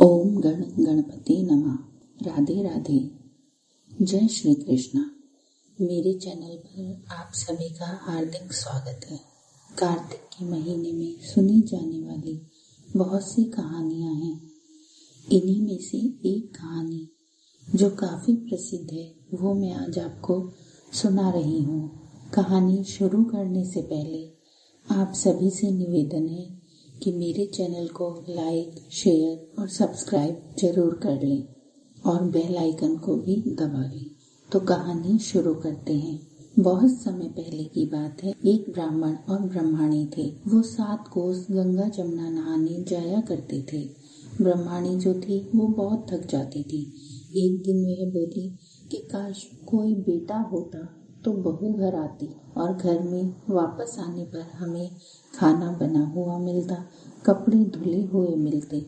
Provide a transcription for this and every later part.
ओम गण गणपति नमः। राधे राधे। जय श्री कृष्णा। मेरे चैनल पर आप सभी का हार्दिक स्वागत है। कार्तिक के महीने में सुनी जाने वाली बहुत सी कहानियां हैं। इन्हीं में से एक कहानी जो काफी प्रसिद्ध है वो मैं आज आपको सुना रही हूँ। कहानी शुरू करने से पहले आप सभी से निवेदन है कि मेरे चैनल को लाइक, शेयर और सब्सक्राइब जरूर कर लें और बेल आइकन को भी दबा लें। तो कहानी शुरू करते हैं। बहुत समय पहले की बात है। एक ब्राह्मण और ब्राह्मणी थे। वो 7 कोस गंगा जमुना नहाने जाया करते थे। ब्राह्मणी जो थी वो बहुत थक जाती थी। एक दिन वह बोली कि काश कोई बेटा होता तो बहू घर आती और घर में वापस आने पर हमें खाना बना हुआ मिलता, कपड़े धुले हुए मिलते।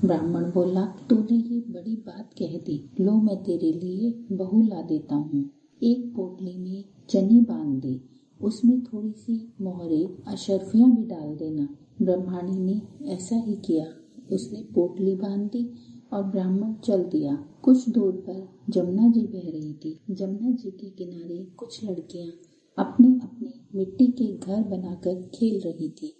ब्राह्मण बोला, तूने ये बड़ी बात कह दी। लो, मैं तेरे लिए बहू ला देता हूँ। एक पोटली में चने बांध दे, उसमें थोड़ी सी मोहरे अशर्फियाँ भी डाल देना। ब्राह्मणी ने ऐसा ही किया। उसने पोटली बांध दी और ब्राह्मण चल दिया। कुछ दूर पर जमुना जी बह रही थी। जमुना जी के किनारे कुछ लड़कियां अपने अपने मिट्टी के घर बनाकर खेल रही थी।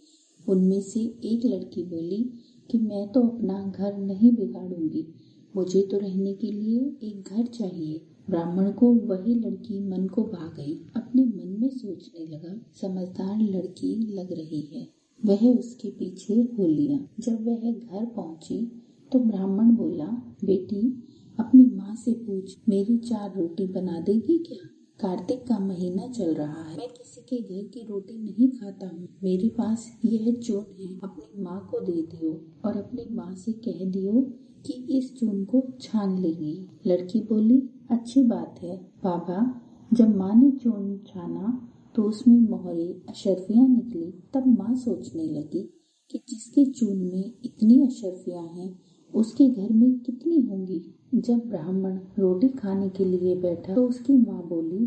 उनमें से एक लड़की बोली कि मैं तो अपना घर नहीं बिगाड़ूंगी, मुझे तो रहने के लिए एक घर चाहिए। ब्राह्मण को वही लड़की मन को भा गई। अपने मन में सोचने लगा, समझदार लड़की लग रही है। वह उसके पीछे हो लिया। जब वह घर पहुंची तो ब्राह्मण बोला, बेटी अपनी माँ से पूछ, मेरी 4 रोटी बना देगी क्या? कार्तिक का महीना चल रहा है, मैं किसी के घर की रोटी नहीं खाता हूँ। मेरे पास यह चून है, अपनी माँ को दे दियो और अपनी माँ से कह दियो कि इस चून को छान लेगी। लड़की बोली, अच्छी बात है बाबा। जब माँ ने चून छाना तो उसमें मोहरे अशर्फियाँ निकली। तब माँ सोचने लगी कि जिसके चून में इतनी अशर्फियाँ हैं उसके घर में कितनी होंगी। जब ब्राह्मण रोटी खाने के लिए बैठा तो उसकी माँ बोली,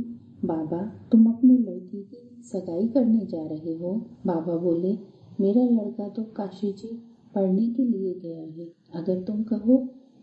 बाबा तुम अपनी लड़की की सगाई करने जा रहे हो? बाबा बोले, मेरा लड़का तो काशी जी पढ़ने के लिए गया है। अगर तुम कहो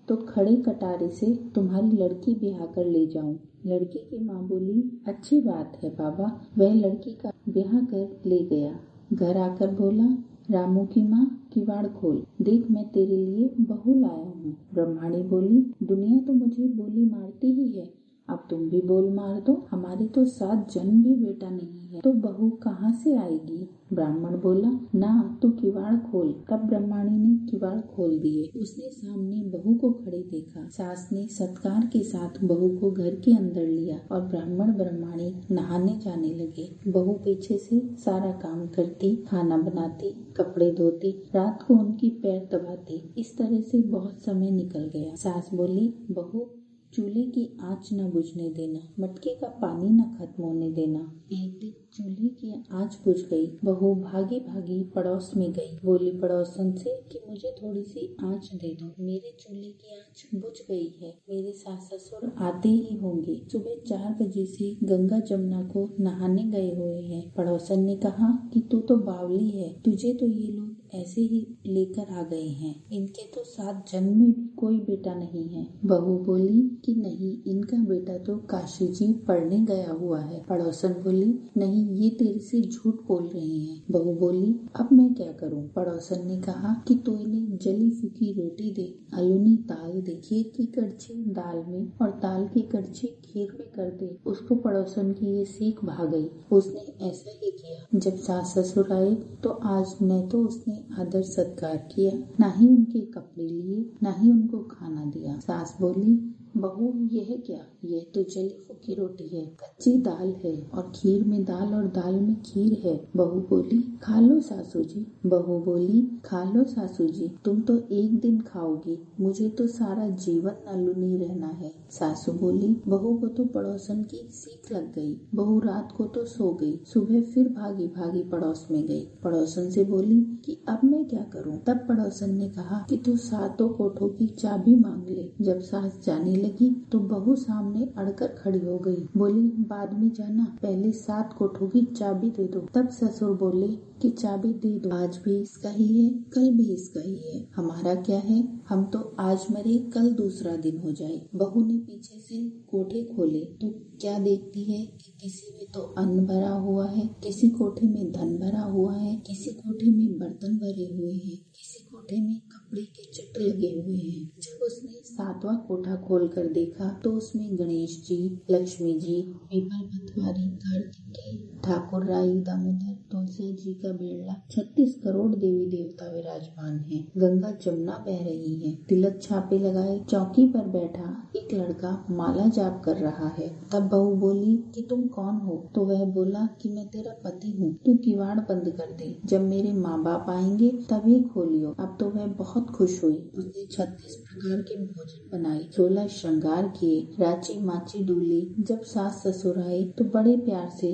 तो खड़े कटारे से तुम्हारी लड़की ब्याह कर ले जाऊं। लड़की की माँ बोली, अच्छी बात है बाबा। वह लड़की का ब्याह कर ले गया। घर आकर बोला, रामू की माँ किवाड़ खोल, देख मैं तेरे लिए बहू लाया हूँ। ब्राह्मणी बोली, दुनिया तो मुझे बोली मारती ही है, अब तुम भी बोल मार दो। हमारे तो 7 जन्म भी बेटा नहीं है तो बहू कहाँ से आएगी? ब्राह्मण बोला, ना तू किवाड़ खोल। तब ब्राह्मणी ने किवाड़ खोल दिए। उसने सामने बहू को खड़े देखा। सास ने सत्कार के साथ बहू को घर के अंदर लिया और ब्राह्मण ब्राह्मणी नहाने जाने लगे। बहू पीछे से सारा काम करती, खाना बनाती, कपड़े धोती, रात को उनकी पैर दबाती। इस तरह से बहुत समय निकल गया। सास बोली, बहू चूल्हे की आंच न बुझने देना, मटके का पानी न खत्म होने देना। एक दिन चूल्हे की आंच बुझ गई। बहू भागी भागी पड़ोस में गई। बोली पड़ोसन से कि मुझे थोड़ी सी आंच दे दो, मेरे चूल्हे की आंच बुझ गई है। मेरे सास ससुर आते ही होंगे। सुबह 4 बजे से गंगा जमुना को नहाने गए हुए हैं। पड़ोसन ने कहा कि तू तो बावली है, तुझे तो ये लोग ऐसे ही लेकर आ गए हैं। इनके तो 7 जन्म में भी कोई बेटा नहीं है। बहू बोली कि नहीं, इनका बेटा तो काशी जी पढ़ने गया हुआ है। पड़ोसन बोली, नहीं ये तेरे से झूठ बोल रहे हैं। बहू बोली, अब मैं क्या करूं? पड़ोसन ने कहा कि तू इन्हें जली फूकी रोटी दे, अलूनी दाल दे, खीर की कड़छी दाल में और दाल की कड़छी खीर में कर दे। उसको पड़ोसन की ये सीख भा गई। उसने ऐसा ही किया। जब सास ससुर आए तो आज न तो उसने आदर सत्कार किया, ना ही उनके कपड़े लिए, ना ही उनको खाना दिया। सास बोली, बहू यह क्या? यह तो जली फूकी रोटी है, कच्ची दाल है और खीर में दाल और दाल में खीर है। बहू बोली, खा लो सासू जी। बहू बोली, खा लो सासू जी, तुम तो एक दिन खाओगी, मुझे तो सारा जीवन अलूनी रहना है। सासू बोली, बहू को तो पड़ोसन की सीख लग गई। बहू रात को तो सो गई, सुबह फिर भागी भागी पड़ोस में गई। पड़ोसन से बोली कि अब मैं क्या करूं? तब पड़ोसन ने कहा कि तू 7 कोठों की चाबी मांग ले। जब सास जाने लगी तो बहू सामने अड़कर खड़ी हो गई। बोली, बाद में जाना, पहले 7 कोठों की चाबी दे दो। तब ससुर बोले कि चाबी दे दो, आज भी इसका ही है, कल भी इसका ही है, हमारा क्या है, हम तो आज मरे कल दूसरा दिन हो जाए। बहू ने पीछे से कोठे खोले तो क्या देखती है कि किसी में तो अन्न भरा हुआ है, किसी कोठे में धन भरा हुआ है, किसी कोठे में बर्तन भरे हुए हैं, किसी कोठे में कपड़े के चट लगे हुए हैं। जब उसने 7वां कोठा खोल कर देखा तो उसमें गणेश जी, लक्ष्मी जी, पीपल पतवारी, कार्तिकेय, ठाकुर राई दामोदर, तुलसी जी का बेड़ा, 36 करोड़ देवी देवता विराजमान हैं। गंगा जमुना बह रही है। तिलक छापे लगाए चौकी पर बैठा एक लड़का माला जाप कर रहा है। तब बहू बोली कि तुम कौन हो? तो वह बोला कि मैं तेरा पति हूँ, तू किवाड़ बंद कर दे, जब मेरे माँ बाप आएंगे तभी खोलियो। अब तो वह बहुत खुश हुई। उसने 36 प्रकार के भोजन बनाए, 16 श्रृंगार किए, राची माची डूली। जब सास ससुर आए तो बड़े प्यार से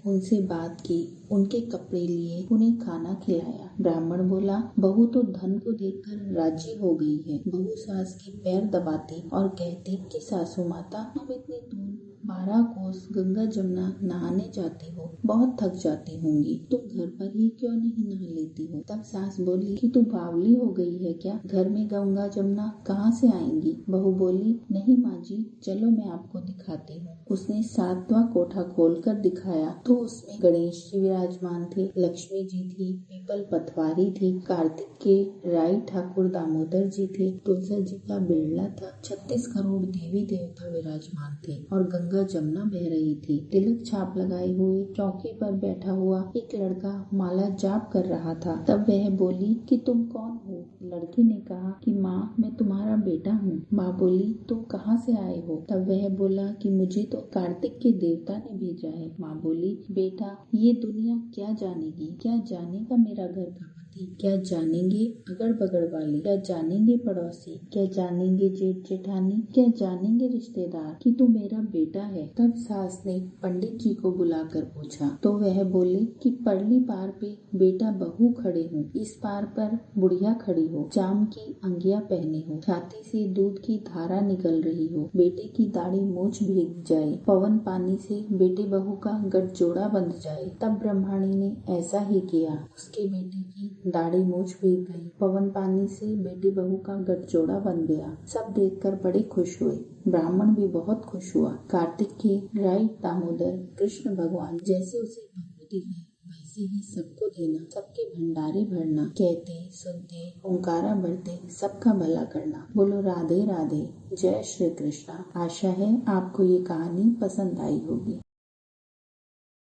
उनसे बात की, उनके कपड़े लिए, उन्हें खाना खिलाया। ब्राह्मण बोला, बहू तो धन को देखकर राजी हो गई है। बहू सास के पैर दबाती और कहती कि सासू माता, तुम इतनी दूर 12 कोस गंगा जमुना नहाने जाती हो, बहुत थक जाती होंगी, तुम घर पर ही क्यों नहीं नहा लेती हो? तब सास बोली कि तू बावली हो गई है क्या, घर में गंगा जमुना कहाँ से आएंगी? बहू बोली, नहीं माँ जी, चलो मैं आपको दिखाती हूँ। उसने 7वां कोठा खोलकर दिखाया तो उसमें गणेश जी विराजमान थे, लक्ष्मी जी थी, पीपल पतवारी थी, कार्तिक के राई ठाकुर दामोदर जी थे, तुलसी जी का बेड़ा था, 36 करोड़ देवी देवता विराजमान थे और गंगा जमुना बह रही थी। तिलक छाप लगाए हुए चौकी पर बैठा हुआ एक लड़का माला जाप कर रहा था। तब वह बोली कि तुम कौन हो? लड़के ने कहा कि माँ, मैं तुम्हारा बेटा हूँ। माँ बोली, तुम कहाँ से आए हो? तब वह बोला कि मुझे तो कार्तिक के देवता ने भेजा है। माँ बोली, बेटा, ये दुनिया क्या जानेगी, क्या जानेगा मेरा घर का पति, क्या जानेंगे अगल बगल वाले, क्या जानेंगे पड़ोसी, क्या जानेंगे जेठ जेठानी, क्या जानेंगे रिश्तेदार कि तू मेरा बेटा है। तब सास ने पंडित जी को बुलाकर पूछा तो वह बोले कि परली पार पे बेटा बहू खड़े हो, इस पार पर बुढ़िया खड़ी हो, जाम की अंगिया पहने हो, छाती से दूध की धारा निकल रही हो, बेटे की दाढ़ी मूछ भीग जाए, पवन पानी से बेटे बहू का गठजोड़ा बंध जाए। तब ब्रह्मणी ने ऐसा ही किया, उसके बेटे की दाढ़ी मूछ भीग गई, पवन पानी से बेटे बहू का गठजोड़ा बन गया। सब देखकर बड़े खुश हुए। ब्राह्मण भी बहुत खुश हुआ। कार्तिक के राई दामोदर कृष्ण भगवान जैसे उसे भगवती है वैसे ही सबको देना, सबके भंडारे भरना, कहते सुनते ओंकारा भरते सबका भला करना। बोलो राधे राधे, जय श्री कृष्णा। आशा है आपको ये कहानी पसंद आई होगी।